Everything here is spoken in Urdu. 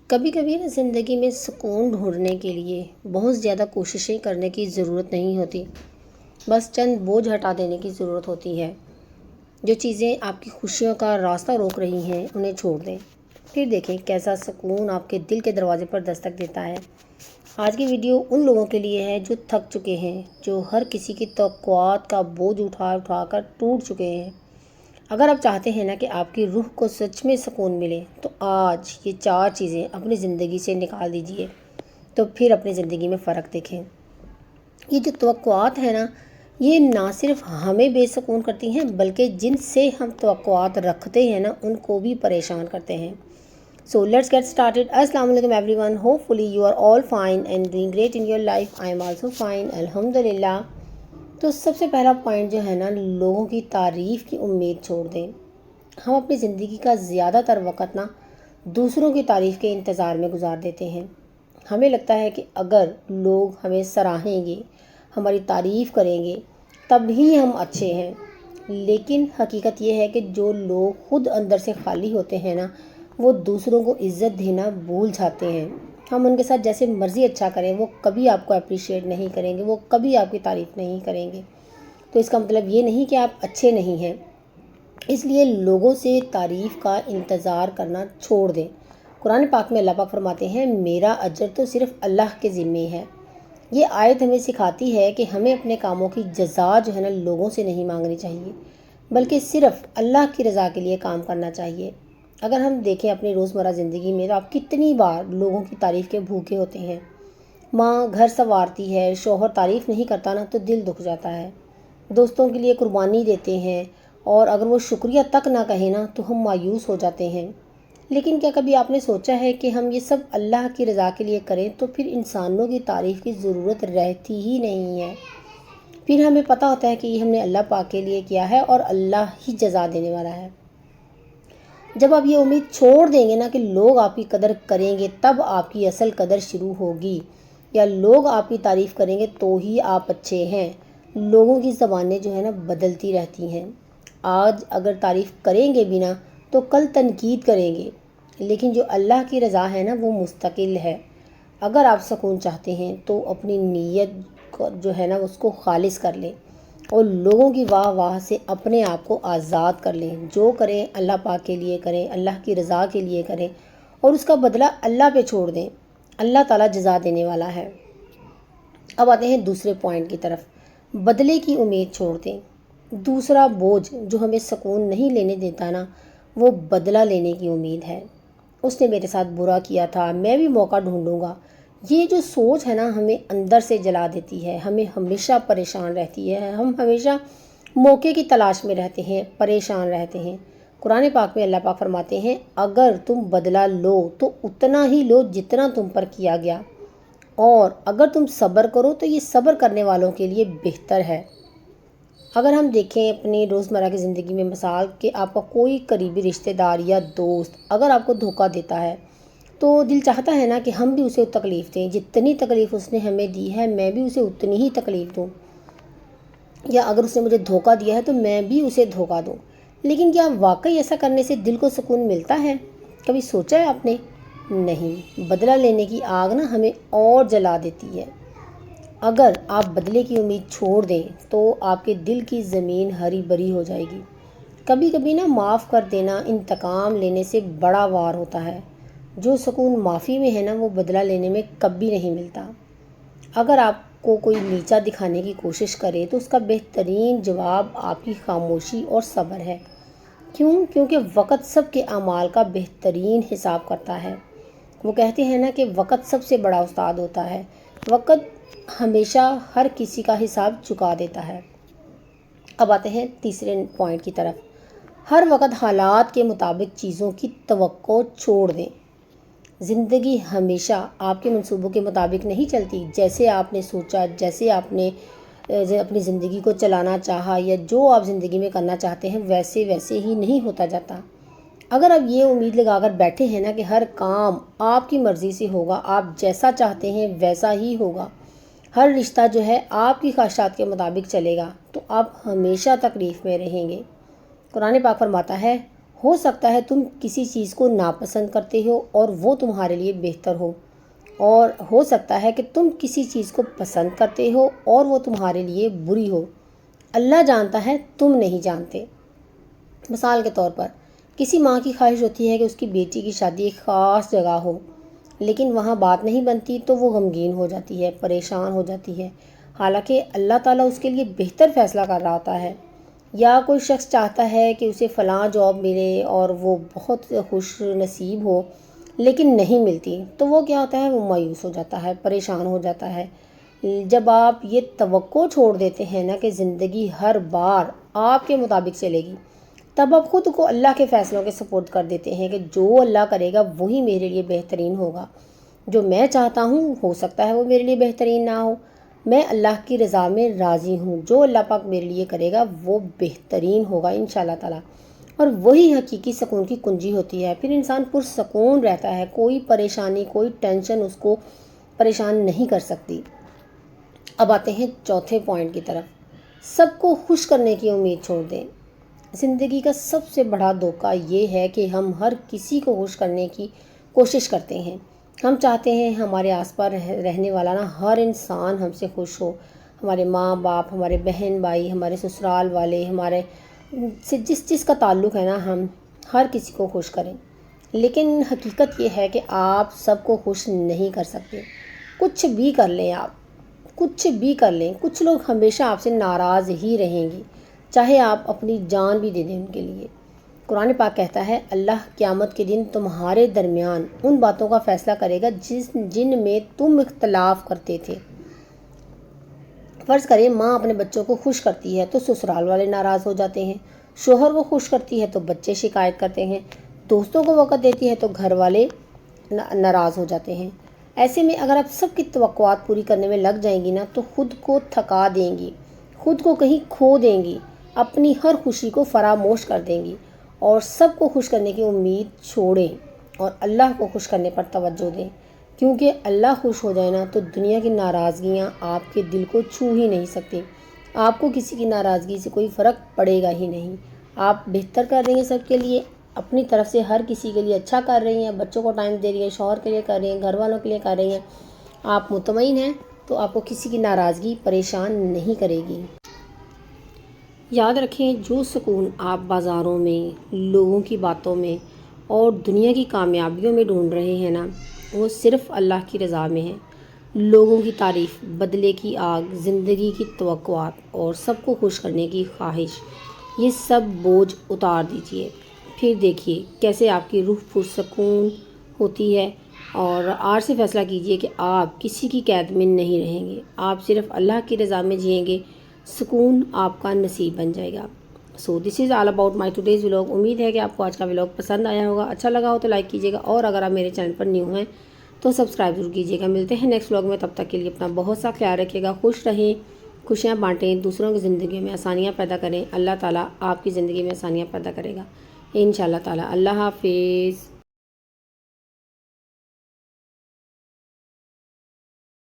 کبھی کبھی نا زندگی میں سکون ڈھونڈنے کے لیے بہت زیادہ کوششیں کرنے کی ضرورت نہیں ہوتی، بس چند بوجھ ہٹا دینے کی ضرورت ہوتی ہے۔ جو چیزیں آپ کی خوشیوں کا راستہ روک رہی ہیں انہیں چھوڑ دیں، پھر دیکھیں کیسا سکون آپ کے دل کے دروازے پر دستک دیتا ہے۔ آج کی ویڈیو ان لوگوں کے لیے ہے جو تھک چکے ہیں، جو ہر کسی کی توقعات کا بوجھ اٹھا اٹھا کر ٹوٹ چکے ہیں۔ اگر آپ چاہتے ہیں نا کہ آپ کی روح کو سچ میں سکون ملے تو آج یہ 4 چیزیں اپنی زندگی سے نکال دیجئے، تو پھر اپنی زندگی میں فرق دیکھیں۔ یہ جو توقعات ہیں نا، یہ نہ صرف ہمیں بے سکون کرتی ہیں بلکہ جن سے ہم توقعات رکھتے ہیں نا ان کو بھی پریشان کرتے ہیں۔ So let's get started. السلام علیکم everyone. Hopefully you are all fine and doing great in your life. I am also fine. الحمدللہ۔ تو سب سے پہلا پوائنٹ جو ہے نا، لوگوں کی تعریف کی امید چھوڑ دیں۔ ہم اپنی زندگی کا زیادہ تر وقت نا دوسروں کی تعریف کے انتظار میں گزار دیتے ہیں۔ ہمیں لگتا ہے کہ اگر لوگ ہمیں سراہیں گے، ہماری تعریف کریں گے، تب ہی ہم اچھے ہیں۔ لیکن حقیقت یہ ہے کہ جو لوگ خود اندر سے خالی ہوتے ہیں نا، وہ دوسروں کو عزت دینا بھول جاتے ہیں۔ ہم ان کے ساتھ جیسے مرضی اچھا کریں، وہ کبھی آپ کو اپریشیٹ نہیں کریں گے، وہ کبھی آپ کی تعریف نہیں کریں گے۔ تو اس کا مطلب یہ نہیں کہ آپ اچھے نہیں ہیں۔ اس لیے لوگوں سے تعریف کا انتظار کرنا چھوڑ دیں۔ قرآن پاک میں اللہ پاک فرماتے ہیں، میرا اجر تو صرف اللہ کے ذمے ہے۔ یہ آیت ہمیں سکھاتی ہے کہ ہمیں اپنے کاموں کی جزا جو ہے نا لوگوں سے نہیں مانگنی چاہیے، بلکہ صرف اللہ کی رضا کے لیے کام کرنا چاہیے۔ اگر ہم دیکھیں اپنی روزمرہ زندگی میں تو آپ کتنی بار لوگوں کی تعریف کے بھوکے ہوتے ہیں۔ ماں گھر سنوارتی ہے، شوہر تعریف نہیں کرتا نا تو دل دکھ جاتا ہے۔ دوستوں کے لیے قربانی دیتے ہیں اور اگر وہ شکریہ تک نہ کہیں نا تو ہم مایوس ہو جاتے ہیں۔ لیکن کیا کبھی آپ نے سوچا ہے کہ ہم یہ سب اللہ کی رضا کے لیے کریں تو پھر انسانوں کی تعریف کی ضرورت رہتی ہی نہیں ہے۔ پھر ہمیں پتہ ہوتا ہے کہ یہ ہم نے اللہ پاک کے لیے کیا ہے اور اللہ ہی جزا دینے والا ہے۔ جب آپ یہ امید چھوڑ دیں گے نا کہ لوگ آپ کی قدر کریں گے تب آپ کی اصل قدر شروع ہوگی، یا لوگ آپ کی تعریف کریں گے تو ہی آپ اچھے ہیں۔ لوگوں کی زبانیں جو ہے نا بدلتی رہتی ہیں۔ آج اگر تعریف کریں گے بھی نا تو کل تنقید کریں گے، لیکن جو اللہ کی رضا ہے نا وہ مستقل ہے۔ اگر آپ سکون چاہتے ہیں تو اپنی نیت جو ہے نا اس کو خالص کر لیں اور لوگوں کی واہ واہ سے اپنے آپ کو آزاد کر لیں۔ جو کریں اللہ پاک کے لیے کریں، اللہ کی رضا کے لیے کریں اور اس کا بدلہ اللہ پہ چھوڑ دیں۔ اللہ تعالیٰ جزا دینے والا ہے۔ اب آتے ہیں دوسرے پوائنٹ کی طرف، بدلے کی امید چھوڑ دیں۔ دوسرا بوجھ جو ہمیں سکون نہیں لینے دیتا نا، وہ بدلہ لینے کی امید ہے۔ اس نے میرے ساتھ برا کیا تھا، میں بھی موقع ڈھونڈوں گا۔ یہ جو سوچ ہے نا ہمیں اندر سے جلا دیتی ہے، ہمیں ہمیشہ پریشان رہتی ہے، ہم ہمیشہ موقع کی تلاش میں رہتے ہیں، پریشان رہتے ہیں۔ قرآن پاک میں اللہ پاک فرماتے ہیں، اگر تم بدلہ لو تو اتنا ہی لو جتنا تم پر کیا گیا، اور اگر تم صبر کرو تو یہ صبر کرنے والوں کے لیے بہتر ہے۔ اگر ہم دیکھیں اپنی روزمرہ کی زندگی میں مثال کہ آپ کا کوئی قریبی رشتہ دار یا دوست اگر آپ کو دھوکہ دیتا ہے تو دل چاہتا ہے نا کہ ہم بھی اسے تکلیف دیں، جتنی تکلیف اس نے ہمیں دی ہے میں بھی اسے اتنی ہی تکلیف دوں، یا اگر اس نے مجھے دھوکہ دیا ہے تو میں بھی اسے دھوکہ دوں۔ لیکن کیا واقعی ایسا کرنے سے دل کو سکون ملتا ہے؟ کبھی سوچا ہے آپ نے؟ نہیں، بدلہ لینے کی آگ نا ہمیں اور جلا دیتی ہے۔ اگر آپ بدلے کی امید چھوڑ دیں تو آپ کے دل کی زمین ہری بھری ہو جائے گی۔ کبھی کبھی نا معاف کر دینا انتقام لینے سے بڑا وار ہوتا ہے۔ جو سکون معافی میں ہے نا وہ بدلہ لینے میں کبھی نہیں ملتا۔ اگر آپ کو کوئی نیچا دکھانے کی کوشش کرے تو اس کا بہترین جواب آپ کی خاموشی اور صبر ہے۔ کیوں؟ کیونکہ وقت سب کے اعمال کا بہترین حساب کرتا ہے۔ وہ کہتے ہیں نا کہ وقت سب سے بڑا استاد ہوتا ہے۔ وقت ہمیشہ ہر کسی کا حساب چکا دیتا ہے۔ اب آتے ہیں تیسرے پوائنٹ کی طرف، ہر وقت حالات کے مطابق چیزوں کی توقع چھوڑ دیں۔ زندگی ہمیشہ آپ کے منصوبوں کے مطابق نہیں چلتی۔ جیسے آپ نے سوچا، جیسے آپ نے اپنی زندگی کو چلانا چاہا یا جو آپ زندگی میں کرنا چاہتے ہیں ویسے ہی نہیں ہوتا جاتا۔ اگر آپ یہ امید لگا کر بیٹھے ہیں نا کہ ہر کام آپ کی مرضی سے ہوگا، آپ جیسا چاہتے ہیں ویسا ہی ہوگا، ہر رشتہ جو ہے آپ کی خواہشات کے مطابق چلے گا، تو آپ ہمیشہ تکلیف میں رہیں گے۔ قرآن پاک فرماتا ہے، ہو سکتا ہے تم کسی چیز کو ناپسند کرتے ہو اور وہ تمہارے لیے بہتر ہو، اور ہو سکتا ہے کہ تم کسی چیز کو پسند کرتے ہو اور وہ تمہارے لیے بری ہو۔ اللہ جانتا ہے، تم نہیں جانتے۔ مثال کے طور پر کسی ماں کی خواہش ہوتی ہے کہ اس کی بیٹی کی شادی ایک خاص جگہ ہو، لیکن وہاں بات نہیں بنتی تو وہ غمگین ہو جاتی ہے، پریشان ہو جاتی ہے، حالانکہ اللہ تعالیٰ اس کے لیے بہتر فیصلہ کر رہا ہوتا ہے۔ یا کوئی شخص چاہتا ہے کہ اسے فلاں جاب ملے اور وہ بہت خوش نصیب ہو، لیکن نہیں ملتی تو وہ کیا ہوتا ہے، وہ مایوس ہو جاتا ہے، پریشان ہو جاتا ہے۔ جب آپ یہ توقع چھوڑ دیتے ہیں نا کہ زندگی ہر بار آپ کے مطابق چلے گی، تب آپ خود کو اللہ کے فیصلوں کے سپورٹ کر دیتے ہیں کہ جو اللہ کرے گا وہی میرے لیے بہترین ہوگا۔ جو میں چاہتا ہوں ہو سکتا ہے وہ میرے لیے بہترین نہ ہو، میں اللہ کی رضا میں راضی ہوں، جو اللہ پاک میرے لیے کرے گا وہ بہترین ہوگا انشاءاللہ تعالیٰ۔ اور وہی حقیقی سکون کی کنجی ہوتی ہے، پھر انسان پرسکون رہتا ہے، کوئی پریشانی کوئی ٹینشن اس کو پریشان نہیں کر سکتی۔ اب آتے ہیں چوتھے پوائنٹ کی طرف، سب کو خوش کرنے کی امید چھوڑ دیں۔ زندگی کا سب سے بڑا دھوکہ یہ ہے کہ ہم ہر کسی کو خوش کرنے کی کوشش کرتے ہیں۔ ہم چاہتے ہیں ہمارے آس پاس رہنے والا نا ہر انسان ہم سے خوش ہو، ہمارے ماں باپ، ہمارے بہن بھائی، ہمارے سسرال والے، ہمارے سے جس کا تعلق ہے نا، ہم ہر کسی کو خوش کریں۔ لیکن حقیقت یہ ہے کہ آپ سب کو خوش نہیں کر سکتے، کچھ بھی کر لیں آپ، کچھ بھی کر لیں، کچھ لوگ ہمیشہ آپ سے ناراض ہی رہیں گے، چاہے آپ اپنی جان بھی دے دیں ان کے لیے۔ قرآن پاک کہتا ہے اللہ قیامت کے دن تمہارے درمیان ان باتوں کا فیصلہ کرے گا جن میں تم اختلاف کرتے تھے۔ فرض کریں ماں اپنے بچوں کو خوش کرتی ہے تو سسرال والے ناراض ہو جاتے ہیں، شوہر کو خوش کرتی ہے تو بچے شکایت کرتے ہیں، دوستوں کو وقت دیتی ہے تو گھر والے ناراض ہو جاتے ہیں۔ ایسے میں اگر آپ سب کی توقعات پوری کرنے میں لگ جائیں گی نا تو خود کو تھکا دیں گی، خود کو کہیں کھو دیں گی، اپنی ہر خوشی کو فراموش کر دیں گی، اور سب کو خوش کرنے کی امید چھوڑیں اور اللہ کو خوش کرنے پر توجہ دیں، کیونکہ اللہ خوش ہو جائے نا تو دنیا کی ناراضگیاں آپ کے دل کو چھو ہی نہیں سکتی۔ آپ کو کسی کی ناراضگی سے کوئی فرق پڑے گا ہی نہیں، آپ بہتر کر رہی ہیں سب کے لیے، اپنی طرف سے ہر کسی کے لیے اچھا کر رہی ہیں، بچوں کو ٹائم دے رہی ہیں، شوہر کے لیے کر رہی ہیں، گھر والوں کے لیے کر رہی ہیں، آپ مطمئن ہیں تو آپ کو کسی کی ناراضگی پریشان نہیں کرے گی۔ یاد رکھیں جو سکون آپ بازاروں میں، لوگوں کی باتوں میں اور دنیا کی کامیابیوں میں ڈھونڈ رہے ہیں نا، وہ صرف اللہ کی رضا میں ہے۔ لوگوں کی تعریف، بدلے کی آگ، زندگی کی توقعات اور سب کو خوش کرنے کی خواہش، یہ سب بوجھ اتار دیجئے، پھر دیکھیے کیسے آپ کی روح پرسکون ہوتی ہے، اور آج سے فیصلہ کیجئے کہ آپ کسی کی قید میں نہیں رہیں گے، آپ صرف اللہ کی رضا میں جئیں گے، سکون آپ کا نصیب بن جائے گا۔ So this is all about my today's vlog. امید ہے کہ آپ کو آج کا ولاگ پسند آیا ہوگا، اچھا لگا ہو تو لائک کیجیے گا، اور اگر آپ میرے چینل پر نیو ہیں تو سبسکرائب ضرور کیجیے گا۔ ملتے ہیں نیکسٹ ولاگ میں، تب تک کے لیے اپنا بہت سا خیال رکھیے گا، خوش رہیں، خوشیاں بانٹیں، دوسروں کی زندگی میں آسانیاں پیدا کریں، اللہ تعالیٰ آپ کی زندگی میں آسانیاں پیدا کرے گا انشاءاللہ تعالیٰ۔ اللہ حافظ۔